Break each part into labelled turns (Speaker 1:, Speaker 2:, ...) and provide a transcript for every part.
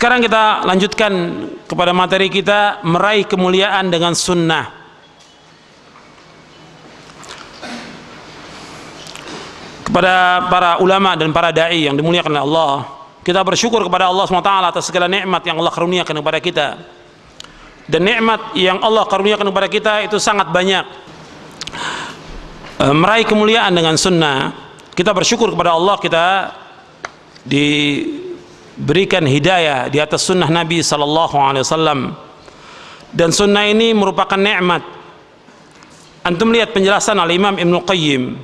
Speaker 1: Sekarang kita lanjutkan kepada materi kita, meraih kemuliaan dengan sunnah. Kepada para ulama dan para da'i yang dimuliakan oleh Allah, kita bersyukur kepada Allah SWT atas segala nikmat yang Allah karuniakan kepada kita. Dan nikmat yang Allah karuniakan kepada kita itu sangat banyak. Meraih kemuliaan dengan sunnah, kita bersyukur kepada Allah, kita diberikan hidayah di atas sunnah Nabi SAW. Dan sunnah ini merupakan nikmat. Antum lihat penjelasan Al-Imam Ibnu Qayyim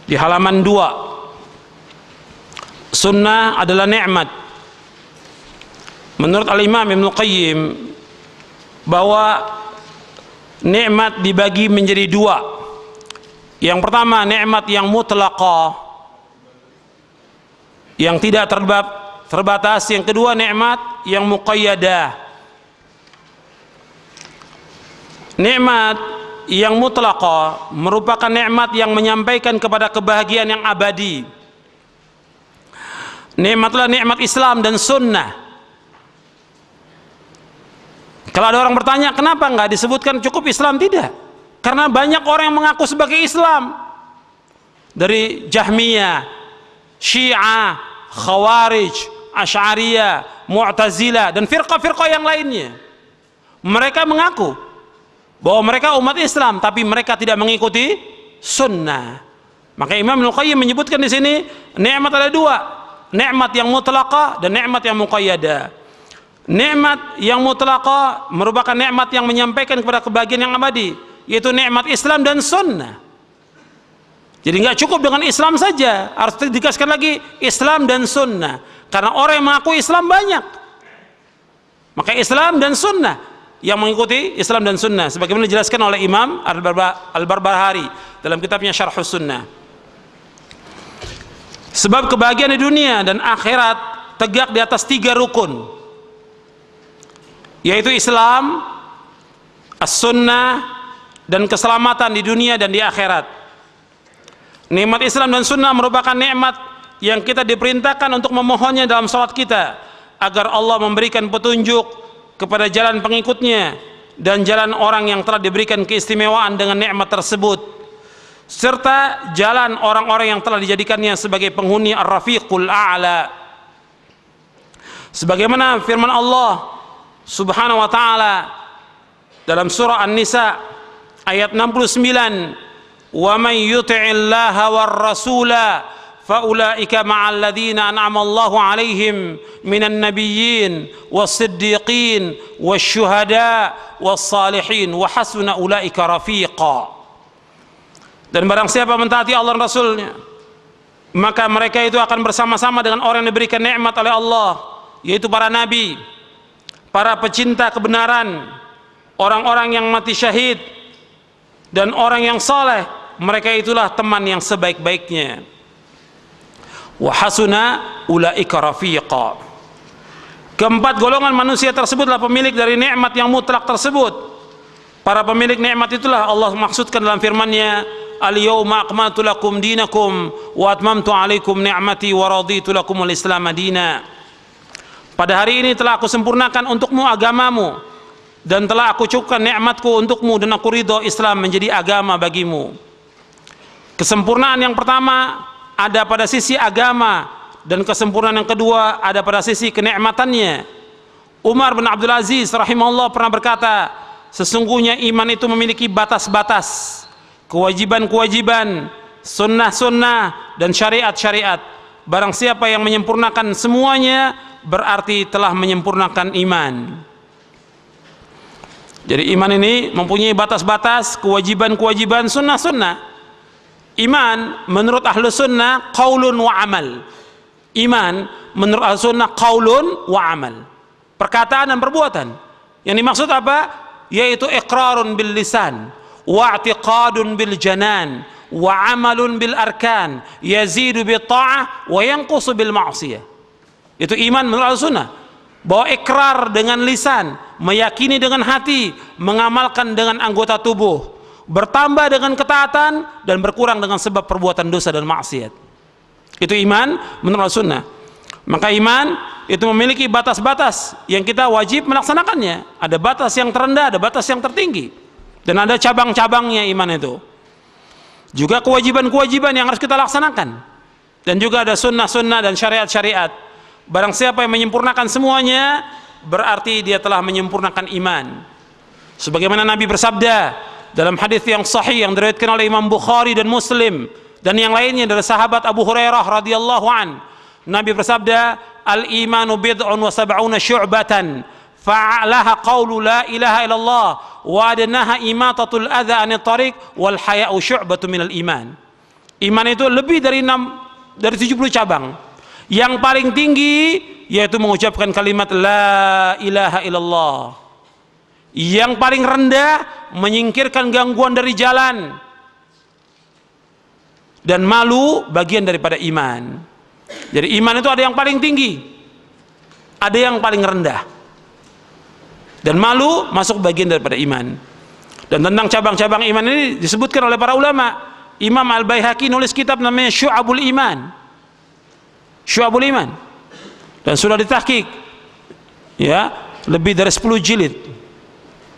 Speaker 1: di halaman 2. Sunnah adalah nikmat. Menurut Al-Imam Ibnu Qayyim, bahwa nikmat dibagi menjadi 2. Yang pertama, nikmat yang mutlaqah, yang tidak terbatas. Yang kedua, nikmat yang muqayyadah. Nikmat yang mutlaqah merupakan nikmat yang menyampaikan kepada kebahagiaan yang abadi. Nikmatlah nikmat Islam dan sunnah. Kalau ada orang bertanya, kenapa nggak disebutkan cukup Islam? Tidak, karena banyak orang yang mengaku sebagai Islam, dari Jahmiyah, Syiah, Khawarij, Asy'ariyah, Mu'tazilah, dan firqah-firqah yang lainnya. Mereka mengaku bahwa mereka umat Islam, tapi mereka tidak mengikuti sunnah. Maka Imam Ibnu Qayyim menyebutkan di sini nikmat ada 2, nikmat yang mutlaqah dan nikmat yang muqayyadah. Nikmat yang mutlaqah merupakan nikmat yang menyampaikan kepada kebahagiaan yang abadi, yaitu nikmat Islam dan sunnah. Jadi nggak cukup dengan Islam saja, harus dikasihkan lagi Islam dan sunnah, karena orang yang mengaku Islam banyak. Maka Islam dan sunnah, yang mengikuti Islam dan sunnah, sebagaimana dijelaskan oleh Imam Al-Barbahari dalam kitabnya Syarhus Sunnah. Sebab kebahagiaan di dunia dan akhirat tegak di atas 3 rukun, yaitu Islam, as-sunnah, dan keselamatan di dunia dan di akhirat. Nikmat Islam dan sunnah merupakan nikmat yang kita diperintahkan untuk memohonnya dalam salat kita, agar Allah memberikan petunjuk kepada jalan pengikutnya dan jalan orang yang telah diberikan keistimewaan dengan nikmat tersebut, serta jalan orang-orang yang telah dijadikannya sebagai penghuni Ar-Rafiqul A'la. Sebagaimana firman Allah Subhanahu wa ta'ala dalam surah An-Nisa ayat 69, "Wa may yuti'illaha war rasula faulaika ma'al ladzina an'ama Allahu 'alaihim minan nabiyyin was-siddiqin wasyuhada was-salihin wa hasuna ulaika rafiqa." Dan barang siapa mentaati Allah dan Rasulnya, maka mereka itu akan bersama-sama dengan orang yang diberikan nikmat oleh Allah, yaitu para nabi, para pecinta kebenaran, orang-orang yang mati syahid, dan orang yang saleh. Mereka itulah teman yang sebaik-baiknya. Wa hasuna ulaika rafiqa. Keempat golongan manusia tersebutlah pemilik dari nikmat yang mutlak tersebut. Para pemilik nikmat itulah Allah maksudkan dalam firman-Nya, "Al-yawma akmaltu lakum dinakum wa atmamtu 'alaikum ni'mati wa raditu lakumul Islam madina." Pada hari ini telah aku sempurnakan untukmu agamamu, dan telah aku cukupkan nikmatku untukmu, dan aku ridho Islam menjadi agama bagimu. Kesempurnaan yang pertama ada pada sisi agama, dan kesempurnaan yang kedua ada pada sisi kenikmatannya. Umar bin Abdul Aziz rahimahullah pernah berkata, sesungguhnya iman itu memiliki batas-batas, kewajiban-kewajiban, sunnah-sunnah, dan syariat-syariat. Barang siapa yang menyempurnakan semuanya, berarti telah menyempurnakan iman. Jadi iman ini mempunyai batas-batas, kewajiban-kewajiban, sunnah-sunnah. Iman menurut ahlu sunnah qaulun wa amal. Iman menurut ahlu sunnah qaulun wa amal, perkataan dan perbuatan. Yang dimaksud apa? Yaitu iqrarun bil lisan, wa i'tiqadun bil janan, wa amalun bil arkan, yazidu bil ta'ah wa yanqusu bil ma'siyah. Itu iman menurut ahlu sunnah, bahwa ikrar dengan lisan, meyakini dengan hati, mengamalkan dengan anggota tubuh, bertambah dengan ketaatan, dan berkurang dengan sebab perbuatan dosa dan maksiat. Itu iman menurut sunnah. Maka iman itu memiliki batas-batas yang kita wajib melaksanakannya. Ada batas yang terendah, ada batas yang tertinggi, dan ada cabang-cabangnya iman itu. Juga kewajiban-kewajiban yang harus kita laksanakan, dan juga ada sunnah-sunnah dan syariat-syariat. Barang siapa yang menyempurnakan semuanya, berarti dia telah menyempurnakan iman. Sebagaimana Nabi bersabda dalam hadis yang sahih yang diriwayatkan oleh Imam Bukhari dan Muslim dan yang lainnya dari sahabat Abu Hurairah radhiyallahu an, Nabi bersabda, al-imanu bid'un wa sab'una syu'batan, fa'alaha qawlu la ilaha illallah wa adnaha imatatul adha anit tariq wal haya'u syu'batu minal iman. Iman itu lebih dari 70 cabang. Yang paling tinggi yaitu mengucapkan kalimat la ilaha illallah. Yang paling rendah menyingkirkan gangguan dari jalan, dan malu bagian daripada iman. Jadi iman itu ada yang paling tinggi, ada yang paling rendah, dan malu masuk bagian daripada iman. Dan tentang cabang-cabang iman ini disebutkan oleh para ulama. Imam Al-Baihaqi nulis kitab namanya Syu'abul Iman, Syu'abul Iman, dan sudah ditahqiq ya, lebih dari 10 jilid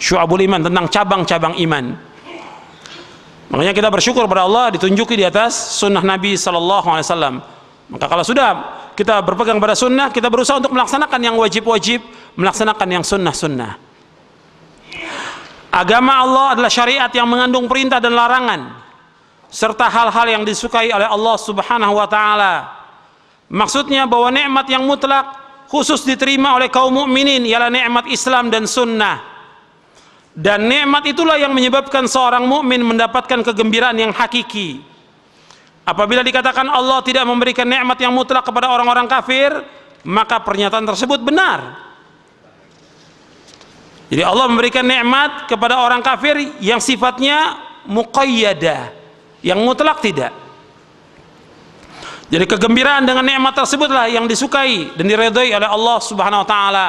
Speaker 1: Syu'abul Iman tentang cabang-cabang iman. Makanya kita bersyukur pada Allah ditunjuki di atas sunnah Nabi SAW. Maka kalau sudah kita berpegang pada sunnah, kita berusaha untuk melaksanakan yang wajib-wajib, melaksanakan yang sunnah-sunnah. Agama Allah adalah syariat yang mengandung perintah dan larangan, serta hal-hal yang disukai oleh Allah Subhanahu wa Ta'ala. Maksudnya bahwa nikmat yang mutlak khusus diterima oleh kaum mukminin ialah nikmat Islam dan sunnah. Dan nikmat itulah yang menyebabkan seorang mukmin mendapatkan kegembiraan yang hakiki. Apabila dikatakan Allah tidak memberikan nikmat yang mutlak kepada orang-orang kafir, maka pernyataan tersebut benar. Jadi Allah memberikan nikmat kepada orang kafir yang sifatnya muqayyadah, yang mutlak tidak. Jadi kegembiraan dengan nikmat tersebutlah yang disukai dan diridhai oleh Allah Subhanahu wa Ta'ala.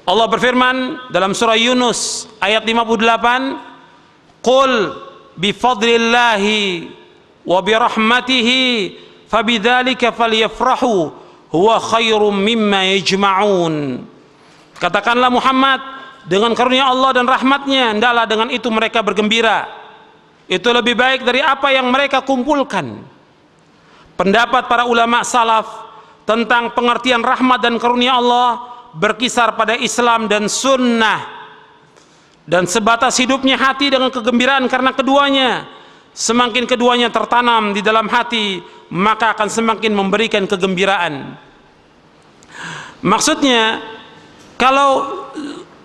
Speaker 1: Allah berfirman dalam surah Yunus ayat 58, "Qul bi fadlillahi wa bi rahmatihi fabidzalika falyafrahu huwa khairum mimma yajma'un." Katakanlah Muhammad, dengan karunia Allah dan rahmatnya hendaklah dengan itu mereka bergembira. Itu lebih baik dari apa yang mereka kumpulkan. Pendapat para ulama salaf tentang pengertian rahmat dan karunia Allah berkisar pada Islam dan sunnah, dan sebatas hidupnya hati dengan kegembiraan karena keduanya. Semakin keduanya tertanam di dalam hati, maka akan semakin memberikan kegembiraan. Maksudnya, kalau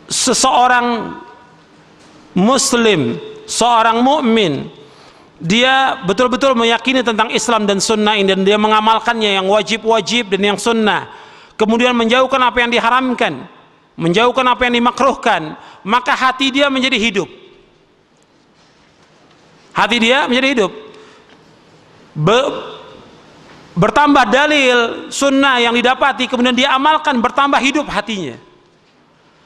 Speaker 1: seseorang muslim, seorang mukmin, dia betul-betul meyakini tentang Islam dan sunnah ini, dan dia mengamalkannya yang wajib-wajib dan yang sunnah, kemudian menjauhkan apa yang diharamkan, menjauhkan apa yang dimakruhkan, maka hati dia menjadi hidup. Hati dia menjadi hidup. Bertambah dalil sunnah yang didapati, kemudian dia amalkan, bertambah hidup hatinya.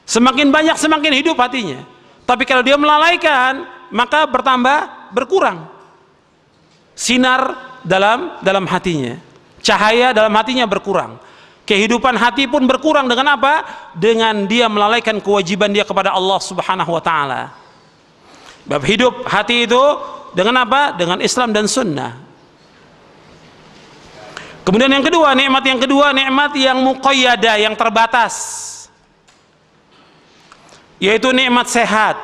Speaker 1: Semakin banyak semakin hidup hatinya. Tapi kalau dia melalaikan, maka berkurang sinar dalam hatinya, cahaya dalam hatinya berkurang. Kehidupan hati pun berkurang dengan apa? Dengan dia melalaikan kewajiban dia kepada Allah Subhanahu wa Ta'ala. Bab hidup hati itu dengan apa? Dengan Islam dan sunnah. Kemudian yang kedua, nikmat yang muqayyadah, yang terbatas, yaitu nikmat sehat,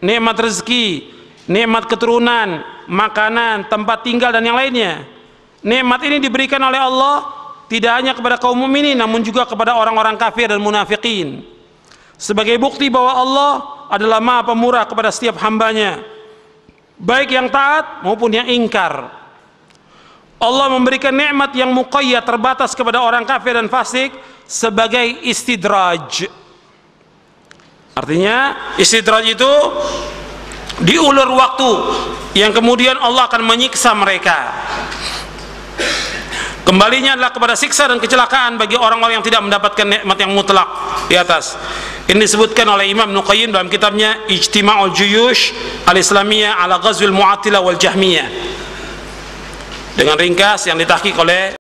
Speaker 1: nikmat rezeki, nikmat keturunan, makanan, tempat tinggal, dan yang lainnya. Nikmat ini diberikan oleh Allah tidak hanya kepada kaum mukminin, namun juga kepada orang-orang kafir dan munafikin, sebagai bukti bahwa Allah adalah Maha Pemurah kepada setiap hambanya, baik yang taat maupun yang ingkar. Allah memberikan nikmat yang muqayyad, terbatas kepada orang kafir dan fasik sebagai istidraj. Artinya istidraj itu diulur waktu yang kemudian Allah akan menyiksa mereka. Kembalinya adalah kepada siksa dan kecelakaan bagi orang-orang yang tidak mendapatkan nikmat yang mutlak di atas. Ini disebutkan oleh Imam Ibnu Qayyim dalam kitabnya Ijtima'ul Juyush Al-Islamiyah ala Ghazwil Mu'attilah wal Jahmiyah, dengan ringkas yang ditahqiq oleh